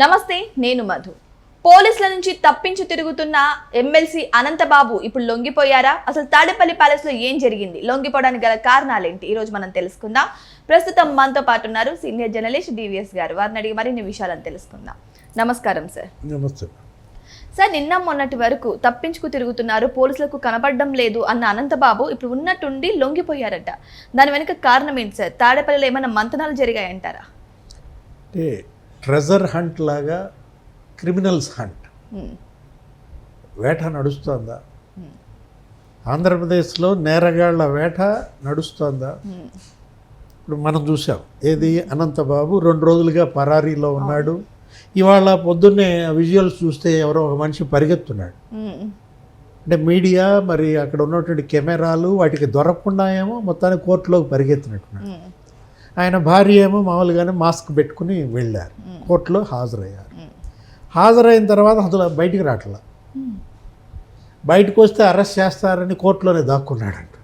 నమస్తే, నేను మధు. పోలీసుల నుంచి తప్పించి తిరుగుతున్న ఎమ్మెల్సీ అనంతబాబు ఇప్పుడు లొంగిపోయారా? అసలు తాడేపల్లి ప్యాలెస్ లో ఏం జరిగింది? లొంగిపోవడానికి గల కారణాలేంటి? ఈ రోజు మనం తెలుసుకుందాం. ప్రస్తుతం మనతో పాటు ఉన్నారు సీనియర్ జర్నలిస్ట్ డివిఎస్ గారు. వారిని అడిగి మరిన్ని విషయాలను తెలుసుకుందాం. నమస్కారం సార్. నమస్తే సార్, నిన్న మొన్నటి వరకు తప్పించుకు తిరుగుతున్నారు, పోలీసులకు కనపడడం లేదు అన్న అనంతబాబు ఇప్పుడు ఉన్నట్టుండి లొంగిపోయారట. దాని వెనుక కారణం ఏంటి సార్? తాడేపల్లిలో ఏమైనా మంతనాలు జరిగాయంటారా? అంటే ట్రెజర్ హంట్ లాగా క్రిమినల్స్ హంట్ వేట నడుస్తోందా? ఆంధ్రప్రదేశ్లో నేరగాళ్ల వేట నడుస్తోందా? ఇప్పుడు మనం చూసాం, ఏది అనంతబాబు 2 రోజులుగా పరారీలో ఉన్నాడు. ఇవాళ పొద్దున్నే విజువల్స్ చూస్తే ఎవరో ఒక మనిషి పరిగెత్తున్నాడు. అంటే మీడియా మరి అక్కడ ఉన్నటువంటి కెమెరాలు వాటికి దొరకకుండా ఏమో మొత్తానికి కోర్టులోకి పరిగెత్తినట్టున్నాడు. ఆయన భార్య ఏమో మామూలుగానే మాస్క్ పెట్టుకుని వెళ్ళారు, కోర్టులో హాజరయ్యారు. హాజరైన తర్వాత అసలు బయటికి రావట్లా. బయటకు వస్తే అరెస్ట్ చేస్తారని కోర్టులోనే దాక్కున్నాడంట.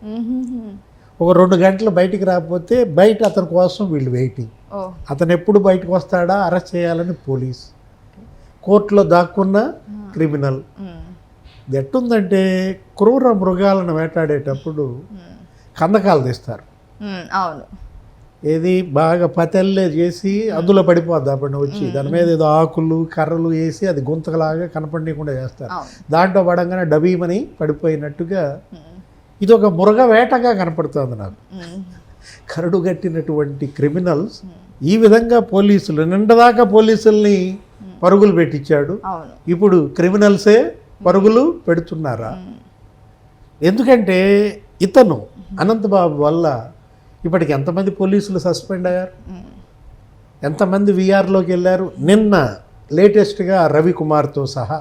ఒక 2 గంటలు బయటికి రాకపోతే బయట అతని కోసం వీళ్ళు వెయిటింగ్. అతను ఎప్పుడు బయటకు వస్తాడా అరెస్ట్ చేయాలని పోలీస్. కోర్టులో దాక్కున్న క్రిమినల్. ఇది ఎట్టుందంటే క్రూర మృగాలను వేటాడేటప్పుడు కందకాలు తీస్తారు. అవును, ఏది బాగా పతెల్లే చేసి అందులో పడిపోద్ది. అప్పుడు వచ్చి దాని మీద ఏదో ఆకులు కర్రలు వేసి అది గుంతలాగా కనపడకుండా చేస్తారు. దాంట్లో పడంగానే డబీమని పడిపోయినట్టుగా ఇది ఒక మృగ వేటగా కనపడుతుంది నాకు. కరడు గట్టినటువంటి క్రిమినల్స్ ఈ విధంగా పోలీసులు నిండదాకా పోలీసుల్ని పరుగులు పెట్టించాడు. ఇప్పుడు క్రిమినల్సే పరుగులు పెడుతున్నారా? ఎందుకంటే ఇతను అనంతబాబు వల్ల ఇప్పటికి ఎంతమంది పోలీసులు సస్పెండ్ అయ్యారు, ఎంతమంది విఆర్లోకి వెళ్ళారు. నిన్న లేటెస్ట్గా రవికుమార్తో సహా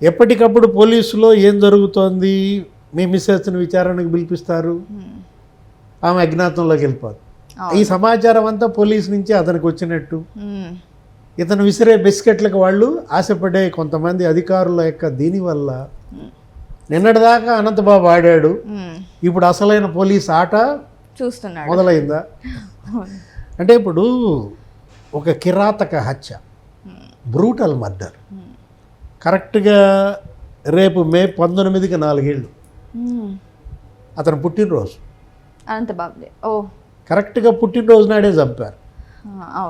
ఎప్పటికప్పుడు పోలీసులో ఏం జరుగుతోంది, మీ మిస్సెస్ని విచారణకు పిలిపిస్తారు, ఆమె అజ్ఞాతంలోకి వెళ్ళిపోదు. ఈ సమాచారం అంతా పోలీసు నుంచి అతనికి వచ్చినట్టు. ఇతను విసిరే బిస్కెట్లకు వాళ్ళు ఆశపడే కొంతమంది అధికారుల యొక్క దీనివల్ల నిన్నటిదాకా అనంతబాబు ఆడాడు. ఇప్పుడు అసలైన పోలీస్ ఆట చూస్తున్నాడు, మొదలైందా? అంటే ఇప్పుడు ఒక కిరాతక హత్య, బ్రూటల్ మర్డర్. కరెక్ట్గా రేపు మే 19కి 4 ఏళ్ళు అతను పుట్టినరోజు. అనంతబాబు కరెక్ట్గా పుట్టినరోజు నాడే చంపారు.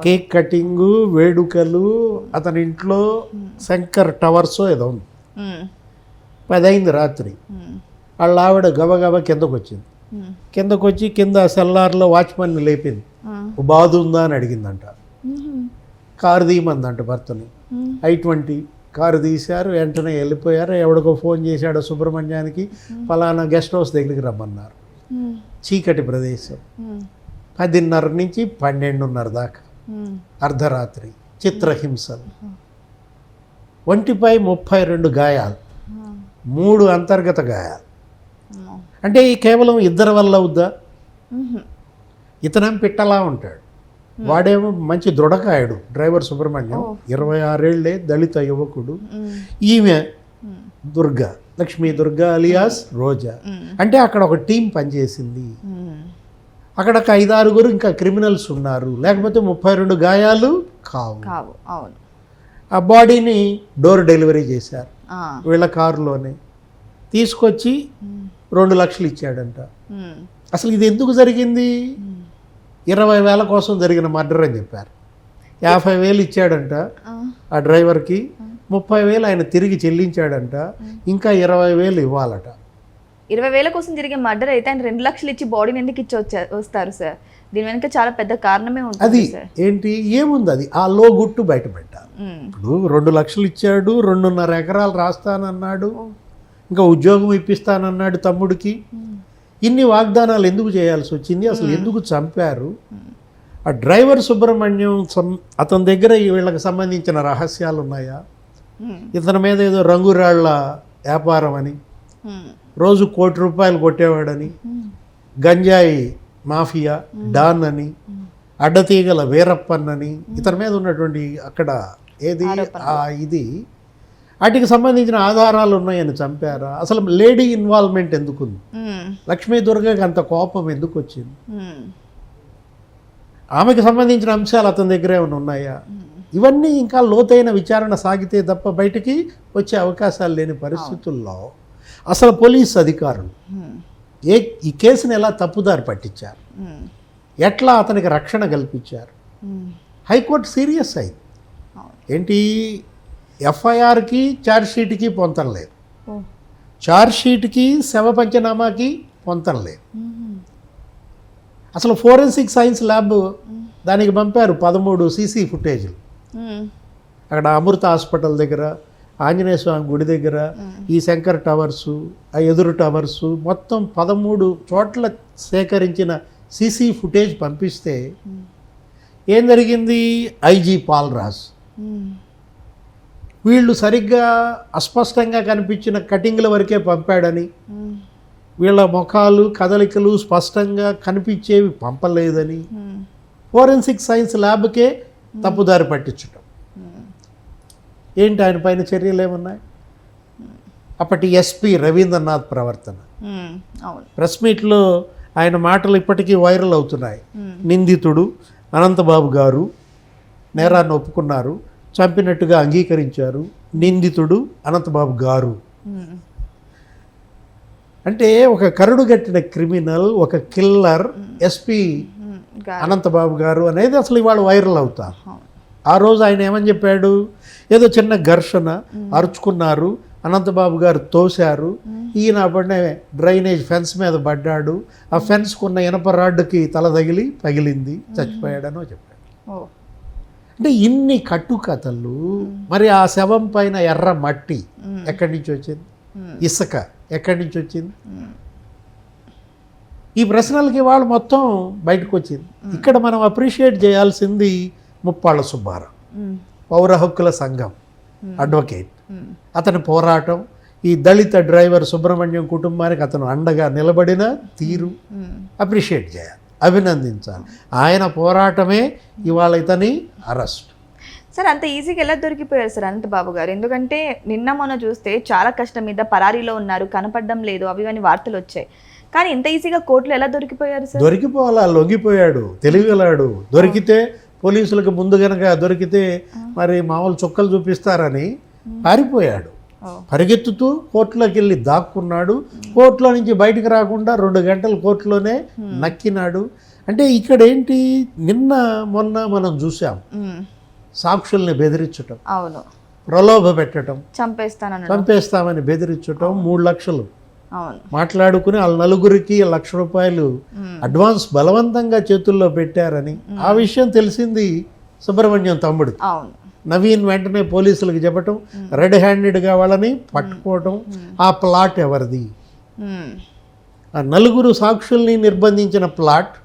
కేక్ కటింగు, వేడుకలు, అతని ఇంట్లో శంకర్ టవర్స్ ఏదో ఉంది. 10 అయింది రాత్రి. వాళ్ళ ఆవిడ గబగబా కిందకు వచ్చింది. కిందకు వచ్చి కింద సెల్లార్లో వాచ్మెన్ని లేపింది. బాధ ఉందా అని అడిగిందంట. కారు తీయమందంట భర్తని. I-20 కారు తీశారు. వెంటనే వెళ్ళిపోయారు. ఎవడికో ఫోన్ చేశాడో సుబ్రహ్మణ్యానికి, ఫలానా గెస్ట్ హౌస్ దగ్గరికి రమ్మన్నారు. చీకటి ప్రదేశం. 10:30 నుంచి 12:30 దాకా అర్ధరాత్రి చిత్రహింసలు. ఒంటిపై 32 గాయాలు, 3 అంతర్గత గాయాలు. అంటే ఈ కేవలం ఇద్దరి వల్ల అవుద్దా? ఇతనేం పిట్టలా ఉంటాడు, వాడేమో మంచి దృఢకాయుడు. డ్రైవర్ సుబ్రహ్మణ్యం 26 ఏళ్లే, దళిత యువకుడు. ఈమె దుర్గా, లక్ష్మీ దుర్గా అలియాస్ రోజా. అంటే అక్కడ ఒక టీం పనిచేసింది. అక్కడ ఒక 5-6 ఇంకా క్రిమినల్స్ ఉన్నారు, లేకపోతే 32 గాయాలు కావు. అవును. ఆ బాడీని డోర్ డెలివరీ చేశారు వీళ్ళ కారులోనే. తీసుకొచ్చి 2 లక్షలు ఇచ్చాడంట. అసలు ఇది ఎందుకు జరిగింది? 20,000 కోసం జరిగిన మర్డర్ అని చెప్పారు. 50,000 ఇచ్చాడంట ఆ డ్రైవర్కి, 30,000 ఆయన తిరిగి చెల్లించాడంట, ఇంకా 20,000 ఇవ్వాలట. 20,000 కోసం జరిగే మర్డర్ అయితే ఆయన 2 లక్షలు ఇచ్చి బాడీని ఎందుకు ఇచ్చి వస్తారు సార్? దీని వెనక చాలా పెద్ద కారణమే ఉంటుంది. అది ఏంటి, ఏముంది, అది ఆ లో గుట్టు బయట పెట్టాలి. ఇప్పుడు 2 లక్షలు ఇచ్చాడు, 2.5 ఎకరాలు రాస్తానన్నాడు, ఇంకా ఉద్యోగం ఇప్పిస్తానన్నాడు తమ్ముడికి. ఇన్ని వాగ్దానాలు ఎందుకు చేయాల్సి వచ్చింది? అసలు ఎందుకు చంపారు? ఆ డ్రైవర్ సుబ్రహ్మణ్యం అతని దగ్గర వీళ్ళకి సంబంధించిన రహస్యాలు ఉన్నాయా? ఇతని మీద ఏదో రంగురాళ్ల వ్యాపారం అని, రోజు ₹1 కోటి కొట్టేవాడని, గంజాయి మాఫియా డాన్ అని, అడ్డతీగల వీరప్పన్ అని, ఇతని మీద ఉన్నటువంటి అక్కడ ఏది ఇది వాటికి సంబంధించిన ఆధారాలు ఉన్నాయని చంపారా? అసలు లేడీ ఇన్వాల్వ్మెంట్ ఎందుకుంది? లక్ష్మీ దుర్గకి అంత కోపం ఎందుకు వచ్చింది? ఆమెకు సంబంధించిన అంశాలు అతని దగ్గర ఏమైనా ఉన్నాయా? ఇవన్నీ ఇంకా లోతైన విచారణ సాగితే తప్ప బయటికి వచ్చే అవకాశాలు లేని పరిస్థితుల్లో అసలు పోలీస్ అధికారులు ఈ కేసుని ఎలా తప్పుదారి పట్టించారు, ఎట్లా అతనికి రక్షణ కల్పించారు. హైకోర్టు సీరియస్ అయింది. ఏంటి, ఎఫ్ఐఆర్కి ఛార్జ్షీట్కి పొంతం లేదు, ఛార్జ్షీట్కి శవ పంచనామాకి పొంతం లేదు. అసలు ఫోరెన్సిక్ సైన్స్ ల్యాబ్ దానికి పంపారు 13 సీసీ ఫుటేజ్లు. అక్కడ అమృత హాస్పిటల్ దగ్గర, ఆంజనేయ స్వామి గుడి దగ్గర, ఈ శంకర్ టవర్సు, ఆ ఎదురు టవర్సు, మొత్తం 13 చోట్ల సేకరించిన సీసీ ఫుటేజ్ పంపిస్తే ఏం జరిగింది, ఐజీ పాల్రాజ్ వీళ్ళు సరిగ్గా అస్పష్టంగా కనిపించిన కటింగ్ల వరకే పంపాడని, వీళ్ళ ముఖాలు కదలికలు స్పష్టంగా కనిపించేవి పంపలేదని ఫోరెన్సిక్ సైన్స్ ల్యాబ్కే తప్పుదారి పట్టించటం. ఏంటి ఆయన పైన చర్యలు ఏమున్నాయి? అప్పటి ఎస్పీ రవీంద్రనాథ్ ప్రవర్తన, ప్రెస్ మీట్లో ఆయన మాటలు ఇప్పటికీ వైరల్ అవుతున్నాయి. నిందితుడు అనంతబాబు గారు నేరాన్ని ఒప్పుకున్నారు, చంపినట్టుగా అంగీకరించారు, నిందితుడు అనంతబాబు గారు. అంటే ఒక కరుడుగట్టిన క్రిమినల్, ఒక కిల్లర్ ఎస్పీ అనంతబాబు గారు అనేది అసలు ఇవాళ వైరల్ అవుతారు. ఆ రోజు ఆయన ఏమని చెప్పాడు, ఏదో చిన్న ఘర్షణ, అరుచుకున్నారు, అనంతబాబు గారు తోశారు, ఈయన పడిన డ్రైనేజ్ ఫెన్స్ మీద పడ్డాడు, ఆ ఫెన్స్కున్న ఇనప రాడ్డుకి తల తగిలి పగిలింది, చచ్చిపోయాడనో చెప్పాడు. అంటే ఇన్ని కట్టుకథలు. మరి ఆ శవం పైన ఎర్ర మట్టి ఎక్కడి నుంచి వచ్చింది, ఇసుక ఎక్కడి నుంచి వచ్చింది, ఈ ప్రశ్నలకి వాళ్ళు మొత్తం బయటకు వచ్చింది. ఇక్కడ మనం అప్రిషియేట్ చేయాల్సింది ముప్పాళ్ళ సుబ్బారావు, పౌర హక్కుల సంఘం అడ్వకేట్. అతని పోరాటం, ఈ దళిత డ్రైవర్ సుబ్రహ్మణ్యం కుటుంబానికి అతను అండగా నిలబడిన తీరు అప్రిషియేట్ చేయాలి, అభినందించాలి. ఆయన పోరాటమే ఇవాళ ఇతని అరెస్ట్. సార్, అంత ఈజీగా ఎలా దొరికిపోయారు సార్ అనంతబాబు గారు? ఎందుకంటే నిన్న మొన్న చూస్తే చాలా కష్టం మీద పరారీలో ఉన్నారు, కనపడడం లేదు, అవి అని వార్తలు వచ్చాయి. కానీ ఇంత ఈజీగా కోర్టులో ఎలా దొరికిపోయారు సార్? దొరికిపోవాలా, లొంగిపోయాడు, తెలివిగలాడు. దొరికితే పోలీసులకు ముందు గనక దొరికితే మరి మామూలు చుక్కలు చూపిస్తారని పారిపోయాడు. పరిగెత్తుతూ కోర్టులోకి వెళ్ళి దాక్కున్నాడు. కోర్టులో నుంచి బయటకు రాకుండా 2 గంటలు కోర్టులోనే నక్కినాడు. అంటే ఇక్కడ ఏంటి, నిన్న మొన్న మనం చూసాం సాక్షుల్ని బెదిరించటం, అవును, ప్రలోభ పెట్టడం, చంపేస్తామని బెదిరించటం, 3 లక్షలు మాట్లాడుకుని వాళ్ళ 4గురికి ₹1,00,000 అడ్వాన్స్ బలవంతంగా చేతుల్లో పెట్టారని ఆ విషయం తెలిసింది సుబ్రహ్మణ్యం తమ్ముడు నవీన్. వెంటనే పోలీసులకు చెప్పటం, రెడ్ హ్యాండెడ్గా వాళ్ళని పట్టుకోవటం. ఆ ప్లాట్ ఎవరిది, ఆ 4 సాక్షుల్ని నిర్బంధించిన ప్లాట్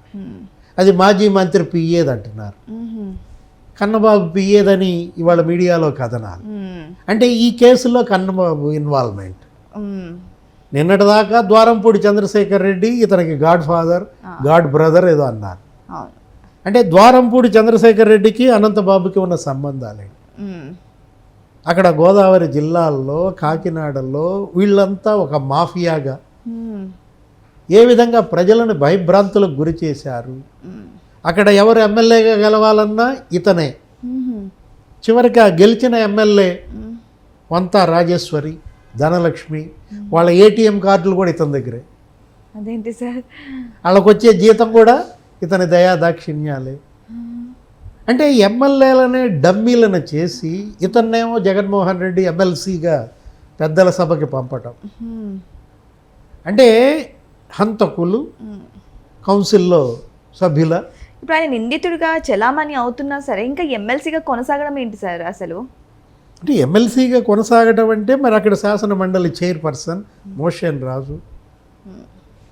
అది మాజీ మంత్రి పిఏది అంటున్నారు. కన్నబాబు పిఏదని ఇవాళ మీడియాలో కథనాలు. అంటే ఈ కేసులో కన్నబాబు ఇన్వాల్వ్మెంట్. నిన్నటిదాకా ద్వారంపూడి చంద్రశేఖర్ రెడ్డి ఇతనికి గాడ్ ఫాదర్, గాడ్ బ్రదర్ ఏదో అన్నారు. అంటే ద్వారంపూడి చంద్రశేఖర్ రెడ్డికి అనంతబాబుకి ఉన్న సంబంధాలే. అక్కడ గోదావరి జిల్లాల్లో, కాకినాడలో వీళ్ళంతా ఒక మాఫియాగా ఏ విధంగా ప్రజలను భయభ్రాంతులకు గురి చేశారు. అక్కడ ఎవరు ఎమ్మెల్యేగా గెలవాలన్నా ఇతనే. చివరికి ఆ గెలిచిన ఎమ్మెల్యే వంతా రాజేశ్వరి, ధనలక్ష్మి, వాళ్ళ ఏటీఎం కార్డులు కూడా ఇతని దగ్గరే. అదేంటి సార్, వాళ్ళకు వచ్చే జీతం కూడా ఇతని దయాదాక్షిణ్యాలే. అంటే ఎమ్మెల్యేలనే డమ్మీలను చేసి ఇతన్నేమో జగన్మోహన్ రెడ్డి ఎమ్మెల్సీగా పెద్దల సభకి పంపటం. అంటే హంతకులు కౌన్సిల్లో సభ్యుల. ఇప్పుడు ఆయన నిందితుడిగా చలామణి అవుతున్నా సరే ఇంకా ఎమ్మెల్సీగా కొనసాగడం ఏంటి సార్ అసలు? అంటే ఎమ్మెల్సీగా కొనసాగడం అంటే మరి అక్కడ శాసన మండలి చైర్పర్సన్ మోషన్ రాజు.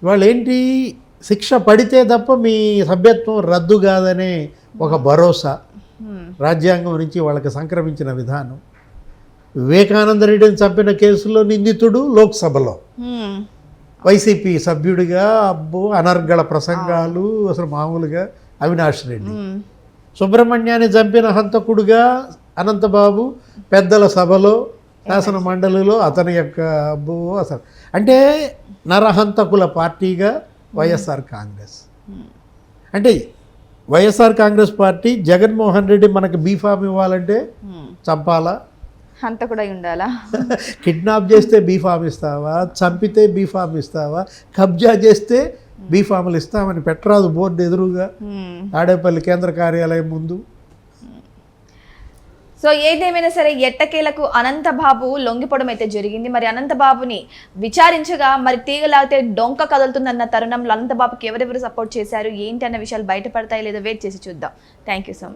ఇవాళ ఏంటి, శిక్ష పడితే తప్ప మీ సభ్యత్వం రద్దు కాదనే ఒక భరోసా రాజ్యాంగం నుంచి వాళ్ళకి సంక్రమించిన విధానం. వివేకానంద రెడ్డిని చంపిన కేసులో నిందితుడు లోక్సభలో వైసీపీ సభ్యుడిగా, అబ్బో అనర్గళ ప్రసంగాలు అసలు మామూలుగా అవినాష్ రెడ్డి. సుబ్రహ్మణ్యాన్ని చంపిన హంతకుడుగా అనంతబాబు పెద్దల సభలో, శాసన మండలిలో అతని యొక్క అబ్బో అసలు. అంటే నరహంతకుల పార్టీగా వైఎస్ఆర్ కాంగ్రెస్. అంటే వైఎస్ఆర్ కాంగ్రెస్ పార్టీ జగన్మోహన్ రెడ్డి మనకి బీఫామ్ ఇవ్వాలంటే చంపాలా, అంత కూడా ఉండాలా? కిడ్నాప్ చేస్తే బీఫామ్ ఇస్తావా, చంపితే బీఫామ్ ఇస్తావా, కబ్జా చేస్తే బీఫాములు ఇస్తామని పెట్టరాదు బోర్డు ఎదురుగా తాడేపల్లి కేంద్ర కార్యాలయం ముందు. సో ఏదేమైనా సరే ఎట్టకేలకు అనంతబాబు లొంగిపోవడం అయితే జరిగింది. మరి అనంతబాబుని విచారించగా మరి తీగలాగితే డొంక కదులుతుందన్న తరుణంలో అనంతబాబుకి ఎవరెవరు సపోర్ట్ చేశారు ఏంటి అన్న విషయాలు బయటపడతాయి లేదా వెయిట్ చేసి చూద్దాం. Thank you so much.